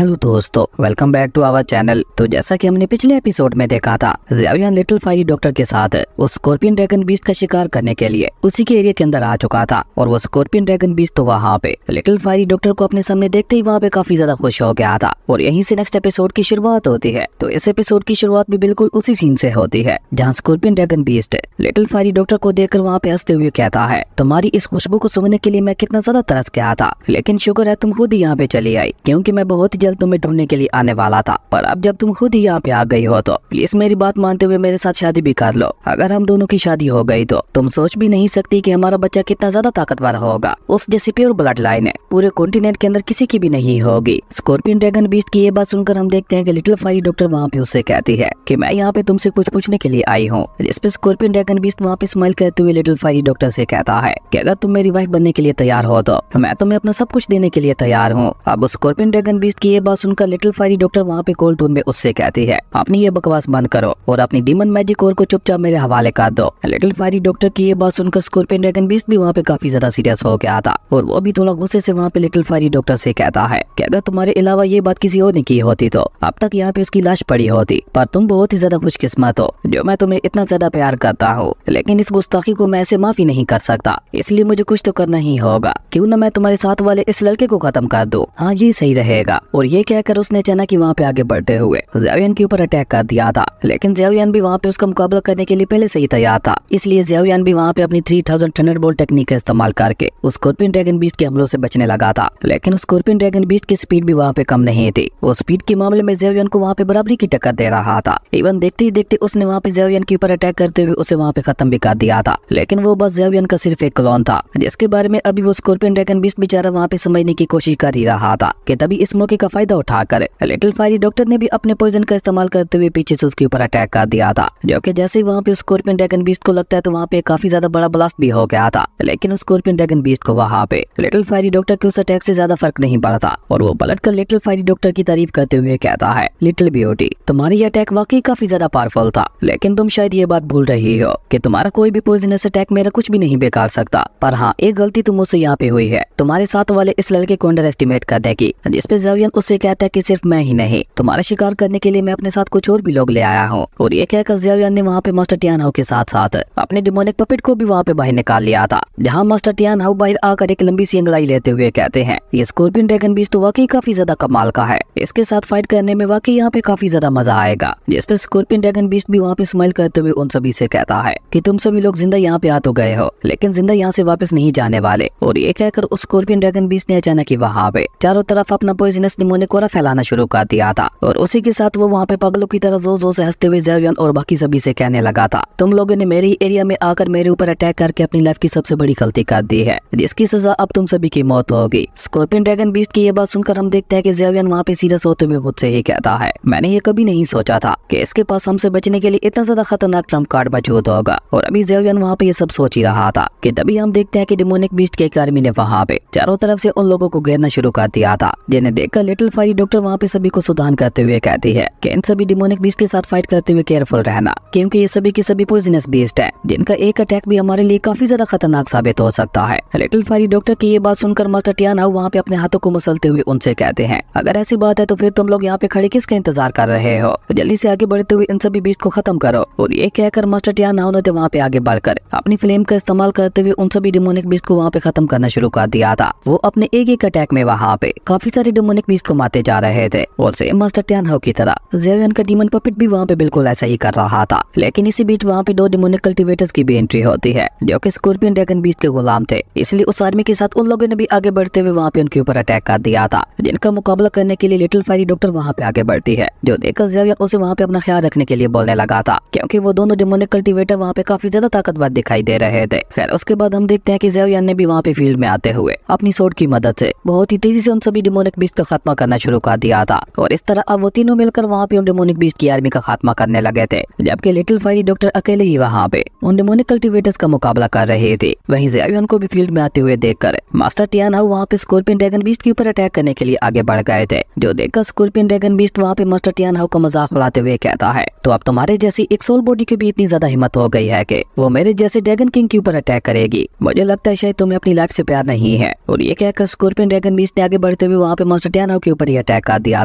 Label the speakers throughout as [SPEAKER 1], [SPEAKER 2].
[SPEAKER 1] Hello दोस्तों, welcome back to our channel. तो जैसा कि हमने पिछले एपिसोड में देखा था, ज़ियाओयान लिटिल फायरी डॉक्टर के साथ उस स्कॉर्पियन ड्रैगन बीस्ट का शिकार करने के लिए उसी के एरिया के अंदर आ चुका था। और वो स्कॉर्पियन ड्रैगन बीस्ट तो वहाँ पे लिटिल फायरी डॉक्टर को अपने सामने देखते ही वहाँ पे काफी ज्यादा खुश हो गया था। और यहीं से नेक्स्ट एपिसोड की शुरुआत होती है। तो इस एपिसोड की शुरुआत भी बिल्कुल उसी सीन से होती है जहाँ scorpion dragon beast little fiery doctor को देखकर वहाँ पे हंसते हुए कहता है, तुम्हारी इस खुशबू को सूंघने के लिए मैं कितना ज्यादा तरस गया था, लेकिन शुक्र है तुम खुद ही यहाँ पे चली आई, क्योंकि मैं बहुत जल्द तुम्हें ढूंढने के लिए आने वाला था। पर अब जब तुम खुद ही यहाँ पे आ गई हो तो प्लीज मेरी बात मानते हुए मेरे साथ शादी भी कर लो। अगर हम दोनों की शादी हो गई तो तुम सोच भी नहीं सकती कि हमारा बच्चा कितना ज्यादा ताकतवर होगा। उस जैसी प्योर ब्लड लाइन है पूरे कॉन्टिनेंट के अंदर किसी की भी नहीं होगी। स्कॉर्पियन ड्रैगन बीस्ट की ये बात सुनकर हम देखते हैं कि लिटिल फायरी डॉक्टर वहाँ पे उससे कहती है कि मैं यहाँ पे तुमसे कुछ पूछने के लिए आई हूँ। जिस पे स्कॉर्पियन ड्रैगन बीस्ट वहाँ पे स्माइल करते हुए लिटिल फायरी डॉक्टर से कहता है कि अगर तुम मेरी वाइफ बनने के लिए तैयार हो तो मैं तुम्हें अपना सब कुछ देने के लिए तैयार हूँ। अब स्कॉर्पियन ड्रैगन बीस्ट की ये बात सुनकर लिटिल फायरी डॉक्टर वहाँ पे कोल्ड टोन में उससे कहती है, अपनी ये बकवास बंद करो और अपनी डीमन मैजिक और को चुपचाप मेरे हवाले कर दो। लिटिल फायरी डॉक्टर की ये बात सुनकर स्कॉर्पियन ड्रैगन बीस्ट भी वहाँ पे काफी ज्यादा सीरियस हो गया था। और वो भी थोड़ा गुस्से से वहाँ पे लिटिल फायरी डॉक्टर से कहता है कि अगर तुम्हारे अलावा ये बात किसी और ने की होती तो अब तक यहाँ पे उसकी लाश पड़ी होती। पर तुम बहुत ही ज्यादा खुशकिस्मत हो जो मैं तुम्हें इतना ज्यादा प्यार करता हूँ, लेकिन इस गुस्ताखी को मैं ऐसे माफी नहीं कर सकता, इसलिए मुझे कुछ तो करना ही होगा। क्यों न मैं तुम्हारे साथ वाले इस लड़के को खत्म कर दूं। हाँ, ये सही रहेगा। और ये कहकर उसने अचानक ही वहाँ पे आगे बढ़ते हुए ज़ियाओयान के ऊपर अटैक कर दिया था। लेकिन ज़ियाओयान भी वहाँ पे उसका मुकाबला करने के लिए पहले से ही तैयार था, इसलिए ज़ियाओयान भी वहाँ पे अपनी 3000 थंडरबोल्ट टेक्निक का इस्तेमाल करके उस स्कॉर्पियन ड्रैगन बीस्ट के हमलों से बचने लगा था। लेकिन उस स्कॉर्पियन ड्रैगन बीस्ट की स्पीड भी वहाँ पे कम नहीं थी। वो स्पीड के मामले में ज़ियाओयान को वहाँ पे बराबरी की टक्कर दे रहा था। इवन देखते ही देखते उसने वहाँ पे ज़ियाओयान के ऊपर अटैक करते हुए उसे वहाँ पे खत्म भी कर दिया था। लेकिन वो बस ज़ियाओयान का सिर्फ एक क्लोन था, जिसके बारे में अभी वो स्कॉर्पियन ड्रैगन बीस्ट बेचारा वहाँ पे समझने की कोशिश कर ही रहा था। कि तभी इस मौके का फायदा उठाकर लिटिल फायरी डॉक्टर ने भी अपने पॉइजन का इस्तेमाल करते हुए पीछे से उसके ऊपर अटैक कर दिया था। जो कि जैसे ही वहाँ पे स्कॉर्पियन ड्रैगन बीस्ट को लगता है तो वहाँ पे काफी ज्यादा बड़ा ब्लास्ट भी हो गया था। लेकिन स्कॉर्पियन ड्रैगन बीस्ट को वहाँ पे लिटिल फायरी डॉक्टर के उस अटैक से ज्यादा फर्क नहीं पड़ता। और वो पलट कर लिटिल फायरी डॉक्टर की तारीफ करते हुए कहता है, लिटिल ब्यूटी, तुम्हारी ये अटैक वाकई काफी ज्यादा पावरफुल था, लेकिन तुम शायद ये बात भूल रही हो कि तुम्हारा कोई भी पॉइजनस अटैक मेरा कुछ भी नहीं बिगाड़ सकता। पर हाँ, एक गलती तुम मुझसे यहाँ पे हुई है, तुम्हारे साथ वाले इस लड़के को अंडर एस्टिमेट करने की। जिसपे ज़ियाओयान उससे कहता है कि सिर्फ मैं ही नहीं, तुम्हारा शिकार करने के लिए मैं अपने साथ कुछ और भी लोग ले आया हूँ। और ये कहकर ज़ियाओयान ने वहाँ पे मास्टर टियान हाउ के साथ साथ अपने डिमोनिक पपेट को भी वहाँ पे बाहर निकाल लिया था। जहाँ मास्टर टियान हाउ बाहर आकर एक लंबी सी अंगड़ाई लेते हुए कहते हैं, ये स्कॉर्पियन ड्रैगन बीस्ट तो वाकई काफी ज्यादा कमाल का है, इसके साथ फाइट करने में वाकई यहाँ पे काफी ज्यादा मजा आएगा। जिसपे स्कॉर्पियन ड्रैगन बीस्ट भी वहाँ पे स्माइल करते हुए उन सभी से कहता है कि तुम सभी लोग जिंदा यहाँ पे आ तो गए हो, लेकिन जिंदा यहाँ से वापस नहीं जाने वाले। और ये कहकर उस स्कॉर्पियन ड्रैगन बीस्ट ने अचानक ही वहाँ पे चारों तरफ अपना पॉइजनस डिमोनिक ऑरा फैलाना शुरू कर दिया था। और उसी के साथ वो वहाँ पे पागलों की तरह जोर जोर से हंसते हुए ज़ियाओयान और बाकी सभी से कहने लगा था, तुम लोगों ने मेरे एरिया में आकर मेरे ऊपर अटैक करके अपनी लाइफ की सबसे बड़ी गलती कर दी है, जिसकी सजा अब तुम सभी की मौत होगी। स्कॉर्पियन ड्रैगन बीस्ट की ये बात सुनकर हम देखते हैं कि ज़ियाओयान वहाँ पे सीरियस होते हुए खुद से ही कहता है, मैंने ये कभी नहीं सोचा था कि इसके पास हमसे बचने के लिए इतना ज्यादा खतरनाक ट्रम्प कार्ड मौजूद होगा। और अभी ज़ियाओयान वहाँ पे ये सब सोच ही रहा था कि तभी हम देखते हैं कि डिमोनिक बीस्ट के एक आर्मी ने वहाँ पे चारों तरफ से उन लोगों को घेरना शुरू कर दिया था। जिन्हें देखकर लिटिल फायरी डॉक्टर वहाँ पे सभी को सावधान करते हुए कहती है कि इन सभी डिमोनिक बीस्ट के साथ फाइट करते हुए केयरफुल रहना, क्योंकि ये सभी के सभी पॉइजनस बीस्ट है, जिनका एक अटैक भी हमारे लिए काफी ज्यादा खतरनाक साबित हो सकता है। लिटिल फायरी डॉक्टर की ये बात सुनकर मास्टर टियान हाउ वहाँ पे अपने हाथों को मसलते हुए उनसे कहते हैं, अगर ऐसी बात है तो फिर तुम लोग यहाँ पे खड़े किसका इंतजार कर रहे हो, जल्दी से आगे बढ़ते हुए इन सभी बीस्ट को खत्म करो। और ये कहकर मास्टर टियान हाउ ने वहाँ पे आगे बढ़कर अपनी फ्लेम का इस्तेमाल करते हुए उन सभी डिमोनिक बीस्ट को वहाँ पे खत्म करना शुरू कर दिया था। वो अपने एक अटैक में वहाँ पे काफी सारे डिमोनिक बीस्ट को मारते जा रहे थे। और सेम मास्टर टियान हाउ की तरह ज़ियाओयान का डीमन पपेट भी वहाँ पे बिल्कुल ऐसा ही कर रहा था। लेकिन इसी बीच वहाँ पे 2 डिमोनिक कल्टीवेटर्स की भी एंट्री होती है, जो कि स्कॉर्पियन ड्रैगन बीस्ट के गुलाम थे। इसलिए उस आर्मी के साथ उन लोगों ने भी आगे बढ़ते हुए वहाँ पे उनके ऊपर अटैक कर दिया था, जिनका मुकाबला करने के लिए लिटिल फायरी डॉक्टर वहाँ पे आगे बढ़ती है। जो देखकर ज़ियाओयान उसे वहाँ पे अपना ख्याल रखने के लिए बोलने लगा था, क्योंकि वो दोनों डिमोनिक कल्टीवेटर वहाँ पे काफी ज्यादा ताकतवर दिखाई दे रहे थे। खैर, उसके बाद हम देखते हैं कि ज़ियाओयान ने भी वहाँ पे फील्ड में आते हुए अपनी सोर्ड की मदद से बहुत ही तेजी से उन सभी डिमोनिक बीस्ट का खात्मा करना शुरू कर दिया था। और इस तरह अब वो तीनों मिलकर वहाँ पे उन डिमोनिक बीस्ट की आर्मी का खात्मा करने लगे थे, जबकि लिटिल फायरी डॉक्टर अकेले ही वहाँ पे उन डिमोनिक कल्टीवेटर्स का मुकाबला कर रहे थे। वहीं ज़ियाओयान को भी फील्ड में आते हुए देखकर मास्टर टियान हाउ वहाँ पे स्कॉर्पियन ड्रैगन बीस्ट के ऊपर अटैक करने के लिए आगे बढ़ गए थे। जो देखकर स्कॉर्पियन ड्रैगन बीस्ट वहाँ पे मास्टर टियान हाउ का मजाक उड़ाते हुए कहता है, तो अब तुम्हारे जैसी एक सोल बॉडी की भी इतनी ज्यादा हिम्मत हो गई है कि वो मेरे जैसे ड्रैगन किंग के ऊपर अटैक करेगी। मुझे लगता है शायद तुम्हें अपनी लाइफ से प्यार नहीं है। और ये कहकर स्कॉर्पियन ड्रैगन बीस्ट ने आगे बढ़ते हुए वहाँ पे मास्टर टियान हाउ के उसके ऊपर ही अटैक कर दिया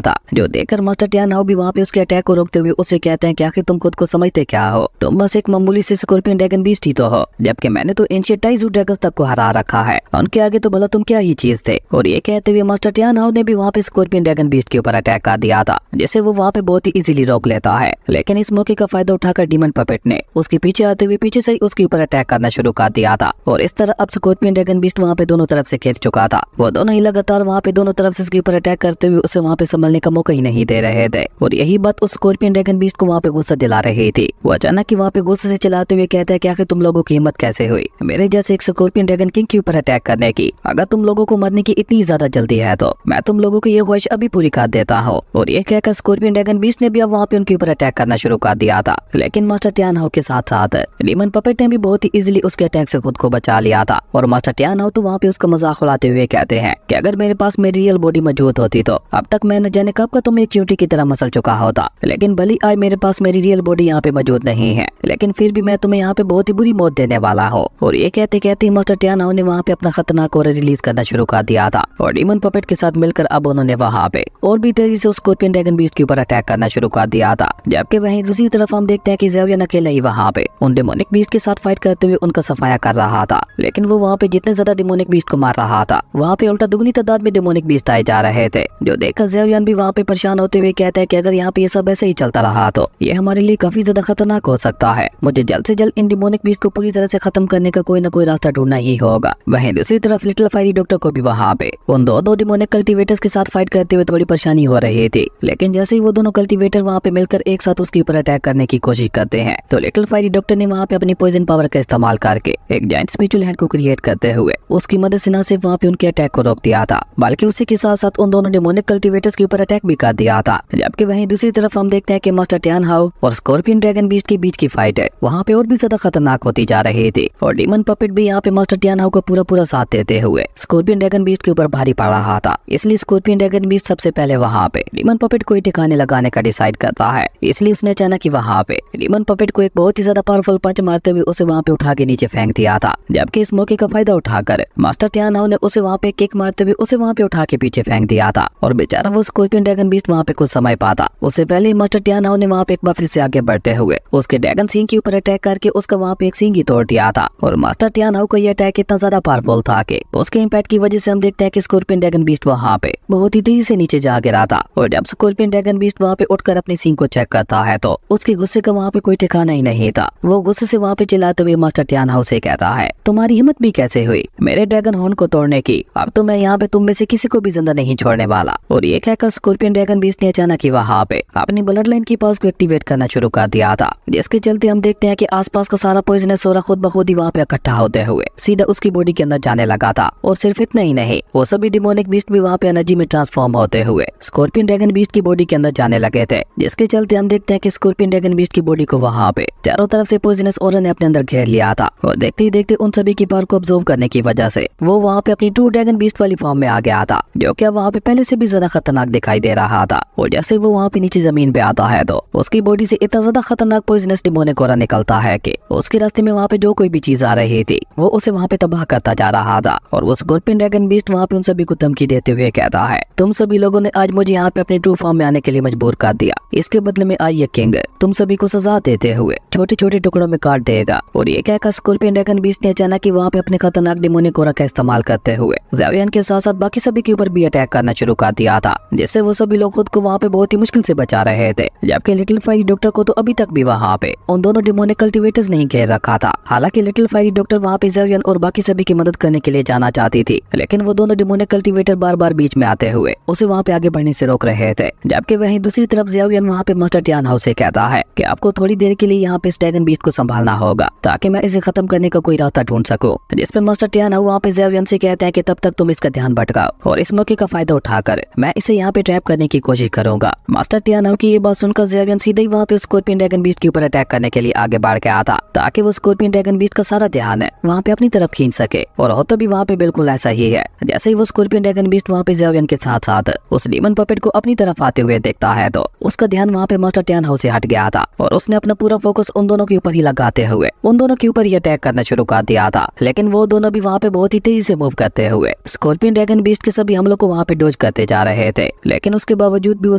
[SPEAKER 1] था, जो देखकर मास्टर टियान हाउ भी वहाँ पे उसके अटैक को रोकते हुए उससे कहते हैं कि आखिर तुम खुद को समझते क्या हो, तुम बस एक मामूली से स्कॉर्पियन ड्रैगन बीस्ट ही तो हो, जबकि मैंने तो एंशिएंट टाइजू ड्रैगन्स तक को हरा रखा है, उनके आगे तो भला तुम क्या ही चीज थे। और ये कहते हुए मास्टर टियान हाउ ने भी वहाँ पे स्कॉर्पियन ड्रैगन बीस्ट के ऊपर अटैक कर दिया था, जिसे वो वहाँ पे बहुत ही इजीली रोक लेता है। लेकिन इस मौके का फायदा उठाकर डीमन पपेट ने उसके पीछे आते हुए पीछे से उसके ऊपर अटैक करना शुरू कर दिया था। और इस तरह अब स्कॉर्पियन ड्रैगन बीस्ट वहाँ पे दोनों तरफ से घेर चुका था। वो दोनों ही लगातार वहाँ पे दोनों तरफ से उसके ऊपर अटैक करते हुए उसे वहाँ पे संभलने का मौका ही नहीं दे रहे थे। और यही बात उस स्कॉर्पियन ड्रैगन बीस्ट को वहाँ पे गुस्सा दिला रही थी। वो अचानक ही वहाँ पे गुस्से से चलाते हुए कहता है कि आखिर तुम लोगों की हिम्मत कैसे हुई मेरे जैसे एक स्कॉर्पियन ड्रैगन किंग के ऊपर अटैक करने की। अगर तुम लोगों को मरने की इतनी ज्यादा जल्दी है तो मैं तुम लोगों को ये ख्वाहिश अभी पूरी कर देता हूँ। और ये कहकर स्कॉर्पियन ड्रैगन बीस्ट ने भी अब वहाँ पे उनके ऊपर अटैक करना शुरू कर दिया था। लेकिन मास्टर टियान हाउ के साथ साथ डीमन पपेट ने भी बहुत ही इजीली उसके अटैक से खुद को बचा लिया था। और मास्टर टियान हाउ तो वहाँ पे उसका मजाक उड़ाते हुए कहते हैं कि अगर मेरे पास मेरी रियल बॉडी मौजूद होती तो अब तक मैं न जाने कब का तुम्हें क्यूटी की तरह मसल चुका होता। लेकिन भली आज मेरे पास मेरी रियल बॉडी यहाँ पे मौजूद नहीं है, लेकिन फिर भी मैं तुम्हें यहाँ पे बहुत ही बुरी मौत देने वाला हूँ। और ये कहते कहते मास्टर टियान हाउ ने वहाँ पे अपना खतरनाक और रिलीज करना शुरू कर दिया था। और डीमन पपेट के साथ मिलकर अब उन्होंने वहाँ पे और भी तेजी से स्कॉर्पियन ड्रैगन बीस्ट के ऊपर अटैक करना शुरू कर दिया था। जबकि वहीं दूसरी तरफ हम देखते हैं कि ज़ेवियन अकेले ही वहाँ पे उन डेमोनिक बीस्ट के साथ फाइट करते हुए उनका सफाया कर रहा था। लेकिन वो वहाँ पे जितने ज्यादा डेमोनिक बीस्ट को मार रहा था, वहाँ पे उल्टा दुगनी तादाद में डेमोनिक बीस्ट आए जा रहे थे, जो देखकर ज़ेवियन भी वहाँ पे परेशान होते हुए कहता है कि अगर यहाँ पे ये सब ऐसे ही चलता रहा तो ये हमारे लिए काफी ज्यादा खतरनाक हो सकता है। मुझे जल्द से जल्द इन डेमोनिक बीस्ट को पूरी तरह से खत्म करने का कोई न कोई रास्ता ढूंढना ही होगा। वहीं दूसरी तरफ लिटिल फायरी डॉक्टर को भी वहाँ पे उन दो डेमोनिक कल्टीवेटर्स के साथ फाइट करते हुए थोड़ी परेशानी हो रही थी। लेकिन जैसे ही वो दोनों कल्टीवेटर वहाँ पे मिलकर एक साथ उसके ऊपर अटैक करने की कोशिश करते हैं तो लिटिल फायरी डॉक्टर ने वहाँ पे अपनी पॉइजन पावर का इस्तेमाल करके एक जायंट स्पिरिचुअल हैंड को क्रिएट करते हुए उसकी मदद से न सिर्फ वहाँ पे उनके अटैक को रोक दिया था, बल्कि उसी के साथ साथ उन दोनों डेमोनिक कल्टीवेटर्स के ऊपर अटैक भी कर दिया था। जबकि वहीं दूसरी तरफ हम देखते हैं कि मास्टर टियान हाउ और स्कॉर्पियन ड्रैगन बीस्ट के बीच की फाइट है वहाँ पे और भी ज्यादा खतरनाक होती जा रही थी। और डीमन पपेट भी यहाँ पे मास्टर टियान हाउ को पूरा साथ देते हुए स्कॉर्पियन ड्रैगन बीस्ट के ऊपर भारी पड़ रहा था। इसलिए स्कॉर्पियन ड्रैगन बीस्ट सबसे पहले वहाँ पे डीमन पपेट को ठिकाने लगाने का डिसाइड करता है। इसलिए उसने अचानक ही वहाँ पे डीमन पपेट को एक बहुत ही ज्यादा पावरफुल पंच मारते हुए उसे वहाँ पे उठा के नीचे फेंक दिया था। जबकि इस मौके का फायदा उठाकर मास्टर टियान हाउ ने उसे वहाँ पे किक मारते हुए उसे वहाँ पे उठा के पीछे फेंक दिया था। और बेचारा वो स्कॉर्पियन ड्रैगन बीस्ट वहाँ पे कुछ समय पाता उससे पहले मास्टर टियान हाउ ने वहाँ पे एक बार फिर से आगे बढ़ते हुए उसके ड्रैगन सिंग के ऊपर अटैक करके उसका वहाँ पे एक सिंग ही तोड़ दिया था। और मास्टर टियान हाउ का ये अटैक इतना ज्यादा पावरफुल था कि उसके इम्पैक्ट की वजह से हम देखते हैं कि स्कॉर्पियन ड्रैगन बीस्ट वहाँ पे बहुत ही तेजी से नीचे जा गिरा था। और जब स्कॉर्पियन ड्रैगन बीस्ट वहाँ पे उठकर अपनी सिंग को चेक करता है तो उसके गुस्से का वहाँ पे कोई ठिकाना ही नहीं था। वो गुस्से से वहाँ पे चिल्लाते हुए मास्टर टियान हाउ से कहता है, तुम्हारी हिम्मत भी कैसे हुई मेरे ड्रैगन हॉर्न को तोड़ने की, अब तो मैं यहाँ पे तुम में से किसी को भी जिंदा नहीं छोड़ने वाला। और ये कहकर स्कॉर्पियन ड्रैगन बीस्ट ने अचानक ही वहाँ पे अपनी ब्लड लाइन की पावर्स को एक्टिवेट करना शुरू कर दिया था, जिसके चलते हम देखते हैं कि आसपास का सारा पॉइजनस सोरा खुद ब खुद ही वहाँ पे इकट्ठा होते हुए सीधा उसकी बॉडी के अंदर जाने लगा था। और सिर्फ इतना ही नहीं, वो सभी डिमोनिक बीस्ट भी वहाँ पे एनर्जी में ट्रांसफॉर्म होते हुए स्कॉर्पियन ड्रैगन बीस्ट की बॉडी के अंदर जाने लगे थे, जिसके चलते हम देखते हैं कि स्कॉर्पियन ड्रैगन बीस्ट की बॉडी को वहाँ पे चारों तरफ से पॉइजनस ऑरा ने अपने अंदर घेर लिया था। और देखते ही देखते उन सभी की पावर को ऑब्जर्व करने की वजह से वो वहाँ पे अपनी ट्रू ड्रैगन बीस्ट वाली फॉर्म में आ गया था, जो कि वहाँ पे पहले से भी ज्यादा खतरनाक दिखाई दे रहा था। और जैसे वो वहाँ पे नीचे जमीन पे आता है तो उसकी बॉडी से इतना ज्यादा खतरनाक पॉइजनस डिमोनिक ऑरा निकलता है कि उसके रास्ते में वहाँ पे जो कोई भी चीज आ रही थी वो उसे वहाँ पे तबाह करता जा रहा था। और वो स्कॉर्पियन ड्रैगन बीस्ट वहाँ पे उन सभी को धमकी देते हुए कहता है, तुम सभी लोगों ने आज मुझे यहाँ पे अपने ट्रू फॉर्म में आने के लिए मजबूर कर दिया, इसके बदले में आज ये किंग तुम सभी को सजा देते हुए छोटे छोटे टुकड़ों में काट देगा। और ये कहकर स्कॉर्पियन ड्रैगन बीस्ट ने अचानक ही वहाँ पे अपने खतरनाक डिमोनिक ऑरा का इस्तेमाल करते हुए ज़ेवियन के साथ साथ बाकी सभी के ऊपर भी अटैक करना शुरू कर दिया था, जिससे वो सभी लोग खुद को वहाँ पे बहुत ही मुश्किल से बचा रहे थे। जबकि लिटिल फायरी डॉक्टर को तो अभी तक भी वहाँ पे उन दोनों डिमोनिक कल्टीवेटर्स नहीं घेर रखा था। हालांकि लिटिल फायरी डॉक्टर वहाँ पे ज़ेवियन और बाकी सभी की मदद करने के लिए जाना चाहती थी, लेकिन वो दोनों डिमोनिक कल्टीवेटर बार बार बीच में आते हुए उसे वहाँ पे आगे बढ़ने से रोक रहे थे। जबकि वहीं दूसरी तरफ ज़ेवियन वहाँ पे मास्टर टियान हाउ से कहता है कि आपको थोड़ी देर के लिए यहाँ पे इस ड्रैगन बीस्ट को संभालना होगा ताकि मैं इसे खत्म करने का कोई रास्ता ढूंढ सकूं। जिसपे मास्टर टियान हाउ वहाँ पे ज़ेवियन से कहते हैं कि तब तक तुम इसका ध्यान भटकाओ और इस मौके का फायदा उठाकर मैं इसे यहाँ पे ट्रैप करने की कोशिश करूंगा। मास्टर टियान हाउ की ये बात सुनकर ज़ेवियन सीधे ही वहाँ पे स्कॉर्पियन ड्रैगन बीस्ट के ऊपर अटैक करने के लिए आगे बढ़ के आता ताकि वो स्कॉर्पियन ड्रैगन बीस्ट का सारा ध्यान है वहाँ पे अपनी तरफ खींच सके। और होता भी वहाँ पे बिल्कुल ऐसा ही है। जैसे ही वो स्कॉर्पियन ड्रैगन बीस्ट वहाँ पे ज़ेवियन के साथ साथ उस डीमन पपेट को अपनी तरफ आते हुए देखता है तो उसका ध्यान वहाँ पे मास्टर टियान हाउ से हट गया था और उसने अपना पूरा फोकस उन दोनों के ऊपर ही लगाते हुए उन दोनों के ऊपर ही अटैक करना शुरू कर दिया था। लेकिन वो दोनों भी वहाँ पे बहुत ही तेजी से मूव करते हुए स्कॉर्पियन ड्रैगन बीस्ट के सभी हमलों को वहाँ पे डोज करते जा रहे थे, लेकिन उसके बावजूद भी वो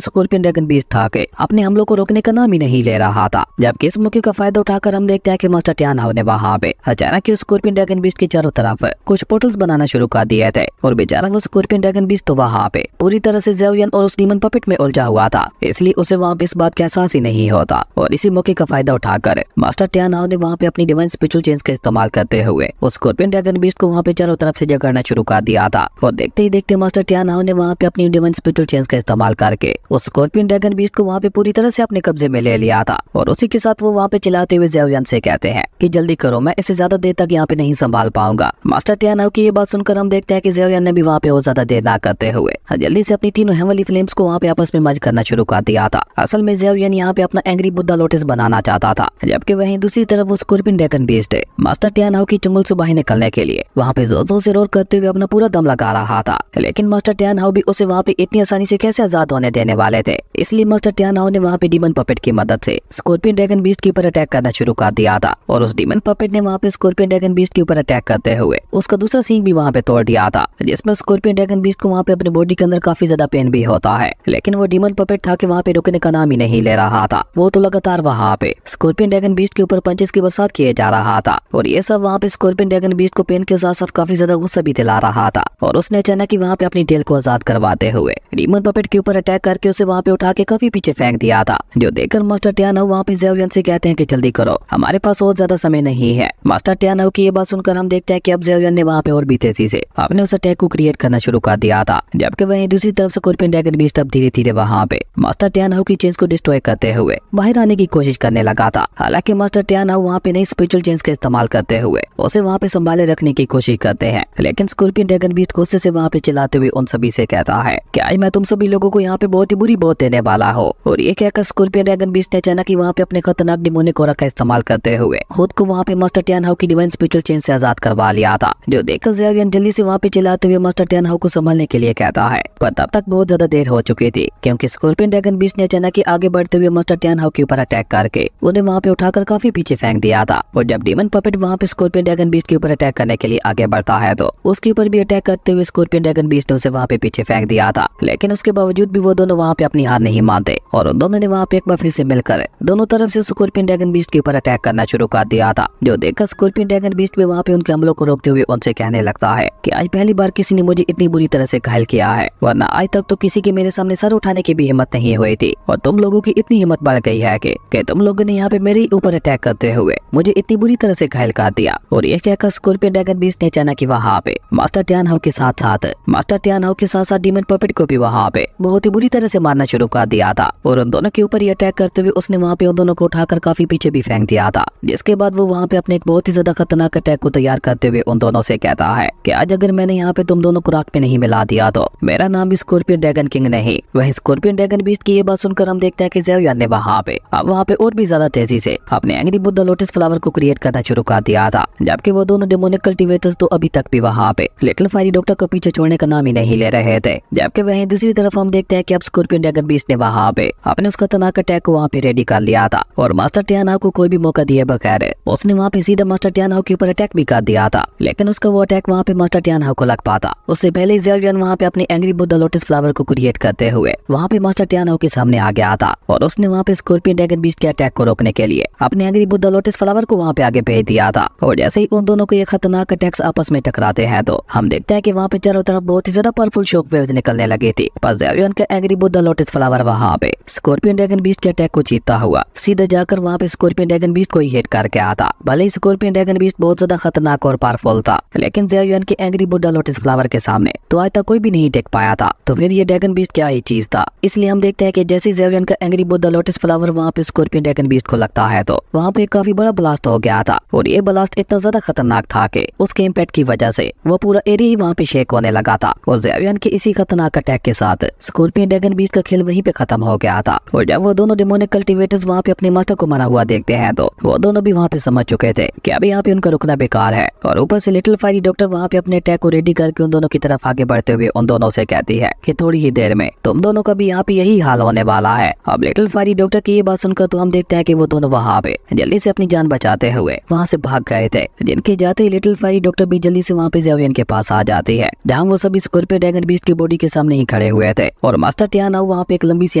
[SPEAKER 1] स्कॉर्पियन ड्रैगन बीस्ट था के अपने हमलों को रोकने का नाम ही नहीं ले रहा था। जबकि इस मौके का फायदा उठाकर हम देखते हैं कि मास्टर टियान हाउ ने वहाँ पे अचानक स्कॉर्पियन ड्रैगन बीस्ट के चारों तरफ कुछ पोर्टल्स बनाना शुरू कर दिए थे और बेचारा वो स्कॉर्पियन ड्रैगन बीस्ट तो वहाँ पे पूरी तरह से ज़ेवियन और उस डीमन पपेट में उलझा हुआ था, इसलिए उसे वहाँ पे इस बात का एहसास ही नहीं होता। और इसी मौके का फायदा उठाकर मास्टर टियान हाउ ने वहाँ पे अपनी डिवाइन स्पिरिचुअल चेंज का इस्तेमाल करते हुए उस स्कॉर्पियन ड्रैगन बीस्ट को वहाँ पे चारों तरफ से जकड़ना शुरू कर दिया था। और देखते ही देखते मास्टर टियान हाउ ने वहाँ पे अपनी डिवाइन स्पिरिचुअल चेंज का इस्तेमाल करके उस स्कॉर्पियन ड्रैगन बीस्ट को वहाँ पे पूरी तरह से अपने कब्जे में ले लिया था। और उसी के साथ वो वहाँ पे चिल्लाते हुए ज़ेवियन से कहते हैं कि जल्दी करो, मैं इसे ज्यादा देर तक यहाँ पे नहीं संभाल पाऊंगा। मास्टर टियान हाउ की ये बात सुनकर हम देखते हैं कि ज़ेवियन ने भी वहाँ पे और ज्यादा देर ना करते हुए जल्दी से अपनी तीनों हेवनली फ्लेम्स को वहाँ पे आपस में मर्ज करना शुरू कर दिया था। असल में ज़ेवियन यहाँ पे अपना एंग्री बुद्धा लोटस बनाना चाहता था, जबकि वहीं दूसरी तरफ वो scorpion dragon beast master Tian how की चुंगल से बाहर निकलने के लिए वहाँ पे जोर से रोर करते हुए अपना पूरा दम लगा रहा था। लेकिन मास्टर टियान हाउ भी उसे वहाँ पे इतनी आसानी से कैसे आजाद होने देने वाले थे, इसलिए मास्टर टियान हाउ ने वहाँ पे डीमन पपेट की मदद से स्कॉर्पियन ड्रैगन बीस्ट के ऊपर अटैक करना शुरू कर दिया था। और उस डीमन पपेट ने वहाँ पे स्कॉर्पियन ड्रैगन बीस्ट के ऊपर अटैक करते हुए उसका दूसरा सींग भी वहाँ पे तोड़ दिया था, जिसमें स्कॉर्पियन ड्रैगन बीस्ट को वहाँ पे अपने बॉडी के अंदर काफी ज्यादा पेन भी होता है। लेकिन वो डीमन पपेट था कि वहाँ पे रुकने का नाम ही नहीं ले रहा था, वो तो लगातार वहाँ पे स्कॉर्पियन ड्रैगन बीस्ट के ऊपर पंचेस की बरसात किए जा रहा था। और ये सब वहाँ पे स्कॉर्पियन ड्रैगन बीस्ट को पेन के साथ साथ काफी ज्यादा गुस्सा भी दिला रहा था। और उसने अचानक ही वहाँ पे अपनी टेल को आजाद करवाते हुए डीमन पपेट के ऊपर अटैक करके उसे वहाँ पे उठा के काफी पीछे फेंक दिया था, जो देखकर मास्टर टियान हाउ वहाँ पे ज़ेवियन से कहते हैं कि जल्दी करो, हमारे पास और ज्यादा समय नहीं है। मास्टर टियान हाउ की ये बात सुनकर हम देखते हैं कि अब ज़ेवियन ने वहाँ पे और भी तेजी से अपने उस अटैक को क्रिएट करना शुरू कर दिया था। जबकि वहीं दूसरी तरफ स्कॉर्पियन ड्रैगन बीस्ट अब धीरे धीरे वहाँ पे मास्टर टियान हाउ की चेंज को डिस्ट्रॉय करते हुए बाहर आने की कोशिश करने लगा था। हालांकि मास्टर टियान हाउ वहाँ पे नई स्पिरिचुअल चेंज का इस्तेमाल करते हुए उसे वहाँ पे संभाले रखने की कोशिश करते हैं, लेकिन स्कॉर्पियन ड्रैगन बीस्ट गुस्से से वहाँ पे चिल्लाते हुए उन सभी से कहता है कि आज मैं तुम सभी लोगों को यहाँ पे बहुत ही बुरी मौत देने वाला हूँ। और ये कहकर स्कॉर्पियन ड्रैगन बीस्ट ने अचानक ही वहाँ पे अपने खतरनाक डिमोनिक ऑरा का इस्तेमाल करते हुए खुद को वहाँ पे मास्टर टियान हाउ की डिवाइन स्पिरिचुअल चेंज से आजाद करवा लिया था, जो देखकर ज़ेवियन जल्दी से वहाँ पे चिल्लाते हुए मास्टर टियान हाउ को संभालने के लिए कहता है। पर तब तक बहुत ज्यादा देर हो चुकी थी, क्योंकि स्कॉर्पियन ड्रैगन बीस्ट ने अचानक ही आगे बढ़ते हुए मास्टर टियान हाउ के ऊपर अटैक करके उन्हें वहाँ पे उठाकर काफी पीछे फेंक दिया था। और जब डीमन पपेट वहाँ पे स्कॉर्पियन ड्रैगन बीस्ट के ऊपर अटैक करने के लिए आगे बढ़ता है तो उसके ऊपर भी अटैक करते हुए स्कॉर्पियन ड्रैगन बीस्ट ने उसे वहाँ पे पीछे फेंक दिया था। लेकिन उसके बावजूद भी वो दोनों वहाँ पे अपनी हार नहीं मानते और उन दोनों ने वहाँ पे एक बार फिर से मिलकर दोनों तरफ से स्कॉर्पियन ड्रैगन बीस्ट के ऊपर अटैक करना शुरू कर दिया था, जो देखकर स्कॉर्पियन ड्रैगन बीस्ट भी वहाँ पे उनके हमलों को रोकते हुए उनसे कहने लगता है कि आज पहली बार किसी ने मुझे इतनी बुरी तरह से घायल किया है, वरना आज तक तो किसी की मेरे सामने सर उठाने की भी हिम्मत नहीं हुई थी। और तुम लोगों की इतनी हिम्मत बढ़ गई है कि तुम लोगों ने यहाँ पे मेरे ऊपर अटैक करते हुए मुझे इतनी बुरी तरह से घायल कर दिया। और ये कहकर स्कॉर्पियन ड्रैगन बीस्ट ने अचानक वहाँ पे मास्टर टियान हाउ के साथ डीमन पपेट को भी वहाँ पे बहुत ही बुरी तरह से मारना शुरू कर दिया था। और उन दोनों के ऊपर ये अटैक करते हुए उसने वहाँ पे उन दोनों को उठाकर काफी पीछे भी फेंक दिया था, जिसके बाद वो वहाँ पे अपने एक बहुत ही ज्यादा खतरनाक अटैक को तैयार करते हुए उन दोनों से कहता है कि आज अगर मैंने यहाँ पे तुम दोनों को राख में नहीं मिला दिया तो मेरा नाम भी स्कॉर्पियन ड्रैगन किंग नहीं। वही स्कॉर्पियन ड्रैगन बीस्ट की ये बात सुनकर हम देखते हैं कि ज़ेवियन ने वहाँ पे और भी ज्यादा तेजी से अपने एंग्री बुद्धा लोटस फ्लावर को क्रिएट करना शुरू कर दिया था। जबकि वो दोनों डेमोनिक कल्टीवेटर्स तो अभी तक भी वहाँ पे लिटिल फायरी डॉक्टर को पीछे छोड़ने का नाम ही नहीं ले रहे थे। जबकि वहीं दूसरी तरफ हम देखते हैं कि अब स्कॉर्पियन ड्रैगन बीस्ट ने वहाँ पे अपने उस खतरनाक अटैक को वहाँ पे रेडी कर लिया था और मास्टर टियान हाउ को कोई भी मौका दिए बगैर उसने वहाँ पे सीधा मास्टर टियान हाउ के ऊपर अटैक भी कर दिया था। लेकिन उसका वो अटैक वहाँ पे मास्टर टियान हाउ को लग पाता उससे पहले ही ज़ेवियन वहाँ पे अपने एंग्री बुद्धा लोटस फ्लावर को क्रिएट करते हुए वहाँ पे मास्टर टियान हाउ के सामने आ गया था और उसने वहाँ पे स्कॉर्पियन ड्रैगन बीस्ट के अटैक को रोकने के लिए अपने एंग्री बुद्धा लोटस फ्लावर को वहाँ पे आगे भेज दिया था। और जैसे ही उन दोनों को ये खतरनाक अटैक्स आपस में टकराते हैं तो हम देखते हैं कि वहाँ पे चारों तरफ बहुत ही ज्यादा पावरफुल शॉक वेव्स निकलने लगी थी। पर ज़ेवियन का एंग्री बुद्धा लोटस फ्लावर वहाँ पे स्कॉर्पियन ड्रैगन बीस्ट के अटैक को जीतता हुआ सीधे जाकर वहाँ पे स्कॉर्पियन ड्रैगन बीस्ट को ही हिट करके आता। भले ही स्कॉर्पियन ड्रैगन बीस्ट बहुत ज्यादा खतरनाक और पावरफुल था, लेकिन ज़ेवियन के एंग्री बुद्धा लोटस फ्लावर के सामने तो आज तक कोई भी नहीं टिक पाया था। तो फिर ये ड्रैगन बीस्ट क्या ही चीज था। इसलिए हम देखते हैं कि जैसे ज़ेवियन का एंग्री बुद्धा लोटस फ्लावर वहाँ पे स्कॉर्पियन ड्रैगन बीस्ट को लगता है तो वहाँ पे काफी बड़ा ब्लास्ट हो गया था। और ये ब्लास्ट इतना ज्यादा खतरनाक था कि उसके इम्पैक्ट की वजह से वो पूरा एरिया ही वहाँ पे शेक होने लगा था। और ज़ेवियन के इसी खतरनाक अटैक के साथ स्कॉर्पियन ड्रैगन बीस्ट का खेल वहीं पे खत्म हो गया था। और जब वो दोनों डेमोनिक कल्टीवेटर्स वहाँ पे अपने मास्टर को मरा हुआ देखते हैं तो वो दोनों भी वहाँ पे समझ चुके थे कि अभी यहाँ पे उनका रुकना बेकार है। और ऊपर से लिटिल फायरी डॉक्टर वहाँ पे अपने अटैक को रेडी करके उन दोनों की तरफ आगे बढ़ते हुए उन दोनों से कहती है कि थोड़ी ही देर में तुम दोनों का भी यहाँ पे यही हाल होने वाला है। अब लिटिल फायरी डॉक्टर की ये बात सुनकर तो हम देखते हैं कि वो दोनों वहाँ पे जल्दी से अपनी जान बचाते हुए वहाँ से भाग गए थे। जिनके जाते ही लिटिल फायरी डॉक्टर भी जल्दी से वहाँ पे ज़ेवियन के पास आ जाती है, जहाँ वो सभी स्कॉर्पियन ड्रैगन बीस्ट की बॉडी के सामने ही खड़े हुए थे और मास्टर टियानाओ वहाँ पे एक लंबी सी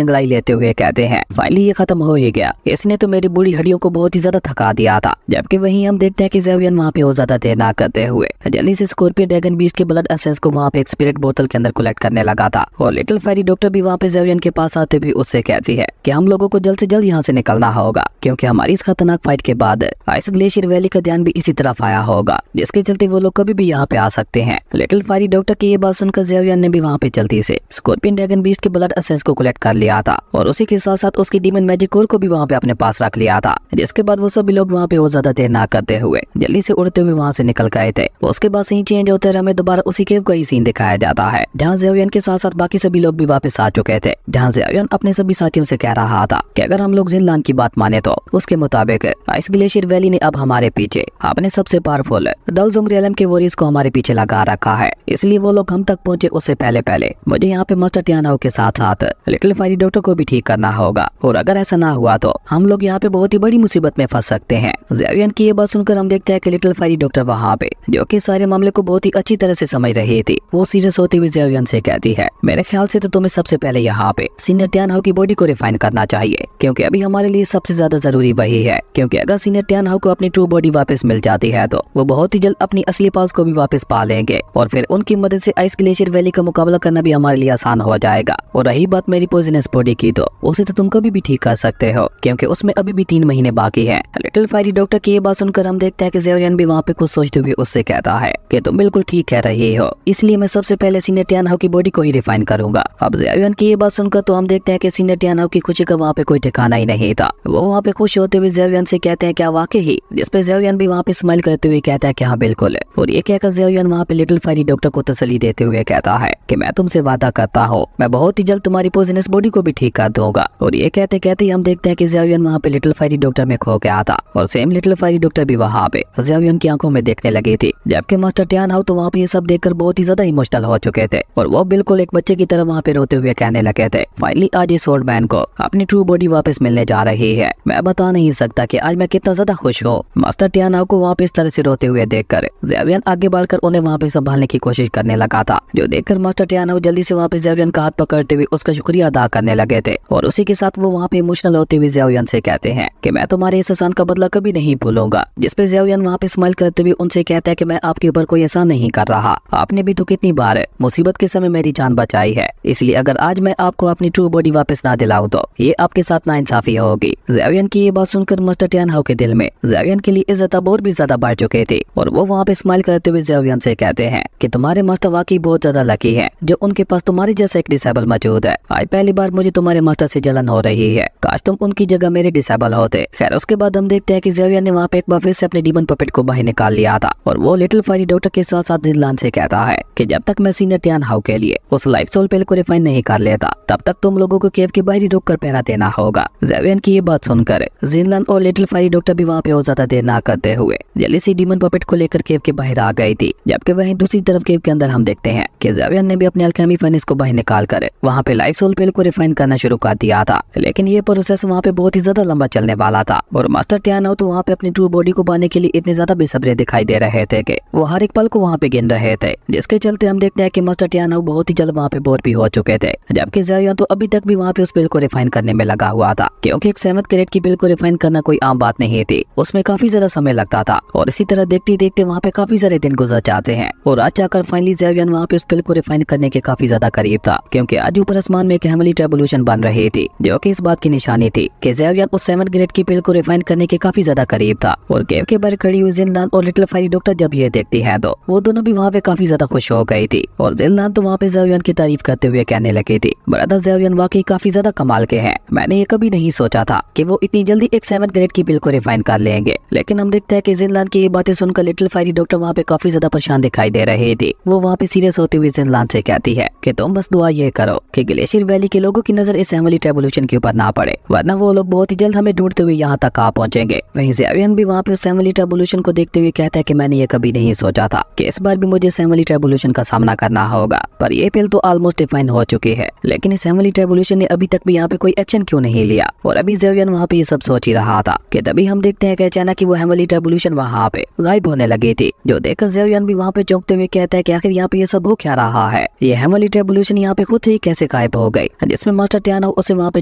[SPEAKER 1] अंगड़ाई लेते हुए कहते हैं, फाइनली ये खत्म हो ही गया, इसने तो मेरी बूढ़ी हड्डियों को बहुत ही ज्यादा थका दिया था। जबकि वहीं हम देखते हैं कि ज़ेवियन वहाँ पे और ज्यादा देर ना करते हुए जल्दी से स्कॉर्पियन ड्रैगन बीस्ट के ब्लड एसेंस को वहाँ पे एक स्पिरिट बोतल के अंदर कलेक्ट करने लगा था। और लिटिल फेरी डॉक्टर भी वहाँ पे ज़ेवियन के पास आते हुए उससे कहती है कि हम लोगों को जल्द से जल्द यहाँ से निकलना होगा, क्योंकि हमारी इस खतरनाक फाइट के बाद आइस ग्लेशियर वैली का ध्यान भी इसी तरफ आया होगा, जिसके चलते वो लोग कभी भी यहाँ पे आ सकते हैं। लिटिल फेरी डॉक्टर की ये बात सुनकर ज़ेवियन ने भी वहाँ पे जल्दी से स्कॉर्पियन ड्रैगन बीस्ट के ब्लड एसेंस को कलेक्ट कर लिया था और उसी के साथ साथ उसकी डीमन मैजिक कोर को भी वहाँ पे अपने पास रख लिया था। जिसके बाद वो सभी लोग वहाँ पे और ज्यादा देर ना करते हुए जल्दी से उड़ते हुए वहाँ से निकल गए थे। उसके बाद सीन चेंज होते हमें दोबारा उसी केव का ही सीन दिखाया जाता है, जहाँ ज़ेवियन के साथ साथ बाकी सभी लोग भी वापस आ चुके थे। जहाँ ज़ेवियन अपने सभी साथियों से कह रहा था कि अगर हम लोग जिनलान की बात माने तो उसके मुताबिक आइस ग्लेशियर वैली ने अब हमारे पीछे अपने सबसे पावरफुल डाउजोंग रियलम के वॉरियर्स को हमारे पीछे लगा रखा है, इसलिए वो लोग हम तक पहुंचे उससे पहले मुझे यहाँ पे मास्टर टियानाओ के साथ साथ लिटिल फेरी डॉक्टर को भी ठीक करना होगा, और अगर ऐसा ना हुआ तो हम लोग यहाँ पे बहुत ही बड़ी मुसीबत में फंस सकते हैं। ज़ेवियन की ये बात सुनकर हम देखते हैं कि लिटिल फेरी डॉक्टर वहाँ पे जो कि सारे मामले को बहुत ही अच्छी तरह से समझ रही थी, वो सीरियस होते हुए ज़ेवियन से कहती है, मेरे ख्याल से तो तुम्हें सबसे पहले यहाँ पे सीनियर टियानाओ की बॉडी को रिफाइन करना चाहिए, क्योंकि अभी हमारे लिए सबसे ज्यादा जरूरी वही है। क्योंकि अगर सीनियर टियानाओ को अपनी ट्रू बॉडी वापस मिल जाती है तो वो बहुत ही जल्द अपनी असली पावर्स को भी वापस पा लेंगे, और फिर उनकी मदद से आइस ग्लेशियर वैली का मुकाबला करना भी हमारे लिए आसान हो जाएगा। और रही बात मेरी पॉइजनस बॉडी की, तो उसे तो तुम कभी भी ठीक कर सकते हो, क्योंकि उसमें अभी भी 3 महीने बाकी है। लिटिल फेरी डॉक्टर की ये बात सुनकर हम देखते हैं कि ज़ेवियन भी वहाँ पे कुछ सोचते हुए उससे कहता है कि तुम बिल्कुल ठीक कह रही हो, इसलिए मैं सबसे पहले सीनियर टियानाओ की बॉडी को ही रिफाइन करूंगा। अब ज़ेवियन की ये बात सुनकर तो हम देखते हैं कि सीनियर टियानाओ की खुशी का वहाँ पे कोई ठिकाना ही नहीं था। वो वहाँ पे खुश होते हुए ज़ेवियन से कहते हैं क्या वाकई ही, जिसपे ज़ेवियन भी वहाँ पे स्माइल करते हुए कहता है कि हाँ बिल्कुल। और ये कहकर ज़ेवियन वहाँ पे लिटिल फेरी डॉक्टर को तसल्ली देते हुए कहता है कि मैं तुमसे वादा करता हूँ मैं बहुत ही जल्द तुम्हारी पॉइजनस बॉडी को भी ठीक कर दूंगा। और ये कहते कहते ही हम देखते हैं कि ज़ेवियन वहाँ पे लिटिल फेरी डॉक्टर में खो गया था, और सेम लिटिल फेरी डॉक्टर भी वहाँ पे ज़ेवियन की आंखों में देखने लगी थी। जबकि मास्टर टियानाओ तो वहाँ पे ये सब देखकर बहुत ही ज्यादा इमोशनल हो चुके थे, और वो बिल्कुल एक बच्चे की तरह वहाँ पे रोते हुए कहने लगे थे, फाइनली आज इस ओल्ड मैन को अपनी ट्रू बॉडी वापस मिलने जा रही है। मैं बता नहीं सकता कि आज मैं कितना ज्यादा खुश हूँ। मास्टर टियानाओ को वहाँ पे इस तरह से रोते हुए देखकर ज़ेवियन आगे बढ़कर उन्हें वहाँ पे संभालने की कोशिश करने लगा था, जो देखकर मास्टर टियानाओ जल्दी से वहाँ पे ज़ेवियन का हाथ पकड़ते हुए उसका शुक्रिया अदा करने लगे थे। और उसी के साथ वो वहाँ पे इमोशनल होते हुए ज़ेवियन से कहते हैं कि मैं तुम्हारे इस एहसान का बदला कभी नहीं भूलूंगा। जिसपे ज़ेवियन वहाँ पे स्माइल करते हुए उनसे कहता है कि मैं आपके ऊपर कोई एहसान नहीं कर रहा, आपने भी तो कितनी बार मुसीबत के समय मेरी जान बचाई है, इसलिए अगर आज मैं आपको अपनी ट्रू बॉडी वापस ना दिलाऊं तो ये आपके साथ नाइंसाफी होगी। ज़ेवियन की ये बात सुनकर मास्टर टियानाओ के दिल में ज़ेवियन के लिए इज्जत और भी ज्यादा बढ़ चुके थे, और वो वहाँ पे स्माइल करते हुए ज़ेवियन से कहते हैं कि तुम्हारे मास्टर वाकई बहुत ज्यादा लकी है जो उनके पास तुम्हारे जैसा एक डिसेबल मौजूद है। आज पहली बार मुझे तुम्हारे मास्टर से जलन हो रही है, काश तुम उनकी जगह मेरे डिसेबल होते। खैर उसके बाद हम देखते हैं कि ज़ेवियन ने वहाँ पे एक बार फिर से अपने डीमन पपेट को बाहर निकाल लिया था, और वो लिटिल फेरी डॉक्टर के साथ साथ जिनलान से कहता है कि जब तक मैं सीनियर टियानाओ के लिए उस लाइफ सोल पेल को रिफाइन नहीं कर लेता तब तक तुम लोगों को केव के बाहर ही रोक कर पहरा देना होगा। ज़ेवियन की ये बात सुनकर जिनलान और लिटिल फेरी डॉक्टर भी वहाँ पे और ज्यादा देर ना करते हुए जल्दी से डीमन पपेट को लेकर केव के बाहर आ गई थी। जबकि वहीं दूसरी तरफ केव के अंदर हम देखते हैं कि ज़ेवियन ने भी अपने अल्केमी फर्नेस को बाहर निकाल कर वहाँ पे लाइफ सोल पेल को रिफाइन करना शुरू कर दिया था। लेकिन ये प्रोसेस वहाँ पे बहुत ही ज्यादा लंबा चलने वाला था, और मास्टर टियानाओ तो वहाँ पे अपनी ट्रू बॉडी को पाने के लिए इतने ज्यादा बेसब्रे दिखाई दे रहे थे कि वो हर एक पल को वहाँ पे गिन रहे थे, जिसके चलते हम देखते हैं कि मास्टर टियानाओ बहुत ही जल्द वहाँ पे बोर भी हो चुके थे। जबकि ज़ेवियन तो अभी तक भी वहाँ पे उस बिल को रिफाइन करने में लगा हुआ था, क्योंकि एक 7th ग्रेड की बिल को रिफाइन करना कोई आम बात नहीं थी, उसमें काफी ज्यादा समय लगता था। और इसी तरह देखते देखते वहाँ पे काफी सारे दिन गुजर जाते हैं, और आज जाकर फाइनली ज़ेवियन वहाँ पे उस बिल को रिफाइन करने के काफी ज्यादा करीब था, क्योंकि आज ऊपर आसमान में एक हेमली रेवोल्यूशन बन रही थी, जो कि इस बात की निशानी थी कि ज़ेवियन उस 7th ग्रेड की बिल को रिफाइन करने के काफी ज्यादा करीब था। और केव के बाहर खड़ी हुई जिनलान और लिटिल फेरी डॉक्टर जब ये देखती है तो वो दोनों भी वहाँ पे काफी ज्यादा खुश हो गई थी, और जिनलान तो वहाँ पे ज़ेवियन की तारीफ करते हुए कहने लगी थी, ब्रदर ज़ेवियन वाकई काफी ज्यादा कमाल के हैं, मैंने ये कभी नहीं सोचा था कि वो इतनी जल्दी एक 7th ग्रेड की बिल को रिफाइन कर लेंगे। लेकिन हम देखते हैं कि जिनलान की ये बातें सुनकर लिटिल फेरी डॉक्टर वहाँ पे काफी ज्यादा परेशान दिखाई दे रहे थे। वो वहाँ पे सीरियस होते हुए जिनलान से कहती है कि तुम बस दुआ ये करो कि ग्लेशियर वैली के लोगों की नजर इस हेमली रेवोल्यूशन के ऊपर ना पड़े, वरना वो लोग बहुत ही जल्द हमें ढूंढते हुए यहाँ तक आ पहुंचेंगे। वहीं ज़ेवियन भी वहाँ पे उस हेमली रेवोल्यूशन को देखते हुए कहता है कि मैंने ये कभी नहीं सोचा था कि इस बार भी मुझे इस हेमली रेवोल्यूशन का सामना करना होगा, पर ये पिल तो ऑलमोस्ट डिफाइन हो चुकी है, लेकिन इस हेमली रेवोल्यूशन ने अभी तक भी यहाँ पे कोई एक्शन क्यों नहीं लिया। और अभी ज़ेवियन वहाँ पे ये सब सोच ही रहा था कि तभी हम देखते हैं कि अचानक वो हेमली रेवोल्यूशन वहाँ पे गायब होने लगी थी, जो देखकर ज़ेवियन भी वहाँ पे चौंकते हुए कहता है कि आखिर यहाँ पे ये सब हो क्या रहा है। ये हेमली रेवोल्यूशन यहाँ पे खुद से ही कैसे गायब हो गई, जिसमें मास्टर टियानो उसे वहाँ पे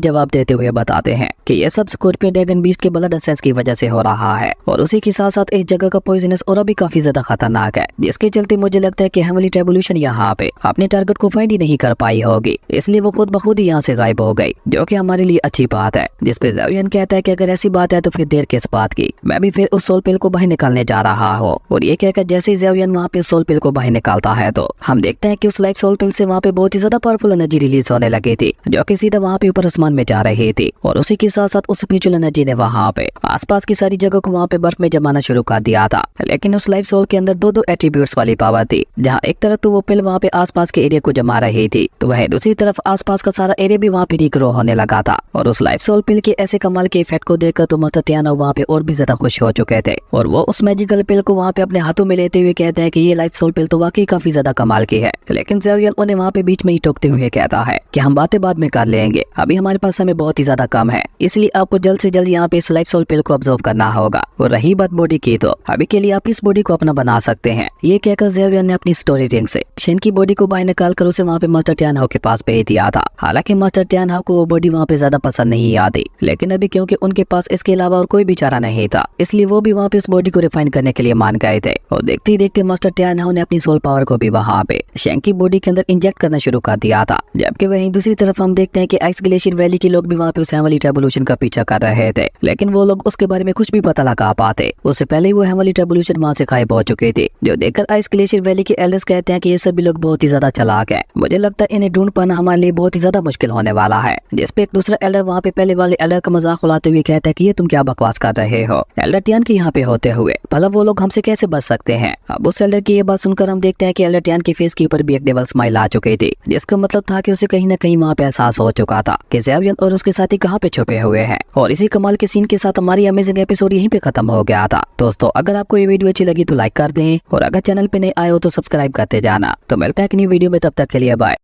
[SPEAKER 1] जवाब देते हुए बताते हैं कि ये सब स्कॉर्पियन ड्रैगन बीस्ट के ब्लड एसेंस की वजह से हो रहा है और उसी के साथ साथ इस जगह का पॉइजनस और भी काफी ज्यादा खतरनाक है, जिसके चलते मुझे लगता है कि हेमली रेवोल्यूशन यहाँ पे अपने टारगेट को फाइंड ही नहीं कर पाई होगी, इसलिए वो खुद बखुद ही यहाँ से गायब हो गई, जो कि हमारे लिए अच्छी बात है। जिसपे ज़ावियन कहता है कि अगर ऐसी बात है तो फिर देर किस बात की, मैं भी फिर उस सोल पिल को बाहर निकालने जा रहा हूँ। और ये कहकर जैसे ही ज़ावियन वहाँ पे सोल पिल को बाहर निकालता है तो हम देखते हैं कि उस लाइफ सोल पिल से वहाँ पे बहुत ही ज्यादा पावरफुल एनर्जी रिलीज होने लगी थी, जो कि सीधा वहाँ पे ऊपर आसमान में जा रही थी। और उसी के साथ साथ उस स्पिरिचुअल एनर्जी ने वहाँ पे आसपास की सारी जगह को वहाँ पे बर्फ में जमाना शुरू कर दिया था। लेकिन उस लाइफ सोल के अंदर दो एट्रीब्यूट्स वाली पावर थी, जहाँ एक तरफ तो वो पिल वहाँ पे आसपास के एरिया को जमा रही थी, तो वह दूसरी तरफ आसपास का सारा एरिया भी वहाँ पे रिग्रो होने लगा था। और उस लाइफ सोल पिल के ऐसे कमाल के इफेक्ट को देखकर तो मास्टर टियानो वहाँ पे और भी ज्यादा खुश हो चुके थे और वो उस मैजिकल पिल को वहाँ पे अपने हाथों में लेते हुए कहते हैं कि ये लाइफ सोल पिल तो वाकई काफी ज्यादा कमाल की है। लेकिन ज़ावियन उन्हें वहाँ पे बीच में ही टोकते हुए कहता है कि हम बातें बाद में कर लेंगे, अभी हमारे पास समय बहुत ही ज्यादा कम है, इसलिए आपको जल्द से जल्द यहाँ पे इस लाइफ सोल पिल को ऑब्जर्व करना होगा। और रही बात बॉडी की, तो अभी के लिए आप इस बॉडी को अपना बना सकते हैं। ये कहकर ज़ावियन ने अपनी स्टोरी रिंग से शेन की बॉडी को बाहर निकाल कर उसे वहाँ पे मास्टर टियानो के पास भेज दिया था। हालांकि मास्टर टियानो को वो बॉडी वहाँ पे ज्यादा पसंद नहीं आती, लेकिन अभी क्योंकि उनके पास इसके अलावा और कोई भी चारा नहीं था, इसलिए वो भी वहाँ पे उस बॉडी को रिफाइन करने के लिए मान गए थे। और देखते ही देखते मास्टर टियानो ने अपनी सोल पावर को भी वहाँ पे शेन की बॉडी के अंदर इंजेक्ट करना शुरू कर दिया था। जबकि वहीं दूसरी तरफ हम देखते हैं कि आइस ग्लेशियर वैली के लोग भी वहाँ पे उस हेमली रेवोल्यूशन का पीछा कर रहे थे, लेकिन वो लोग उसके बारे में कुछ भी पता लगा पाते उससे पहले ही वो हेमली रेवोल्यूशन वहाँ से गायब हो चुके थे। जो देखकर आइस ग्लेशियर वैली के एल्डर्स कहते हैं कि ये सभी लोग बहुत ही ज्यादा चालाक है, मुझे लगता है इन्हें ढूंढ पाना हमारे लिए बहुत ही ज्यादा मुश्किल होने वाला है। जिसपे एक दूसरा एल्डर वहाँ पे पहले वाले एल्डर का मजाक उड़ाते हुए कहता है कि ये तुम क्या बकवास कर रहे हो, एल्डर टियान के यहाँ पे होते हुए भला वो लोग हमसे कैसे बच सकते हैं। अब उस एल्डर की ये बात सुनकर हम देखते हैं कि एल्डर टियान के फेस के ऊपर भी एक डेविल स्माइल आ चुकी थी, जिसका मतलब था कि उसे कहीं ना कहीं वहाँ पे एहसास हो चुका था कि ज़ावियन और उसके साथी कहाँ पे छुपे हुए हैं। और इसी कमाल के सीन के साथ हमारी अमेजिंग एपिसोड यहीं पे खत्म हो गया था। दोस्तों अगर आपको ये वीडियो अच्छी लगी तो लाइक कर दें और अगर चैनल पे नए आए हो तो सब्सक्राइब करते जाना। तो मिलता है एक न्यू वीडियो में, तब तक के लिए बाय।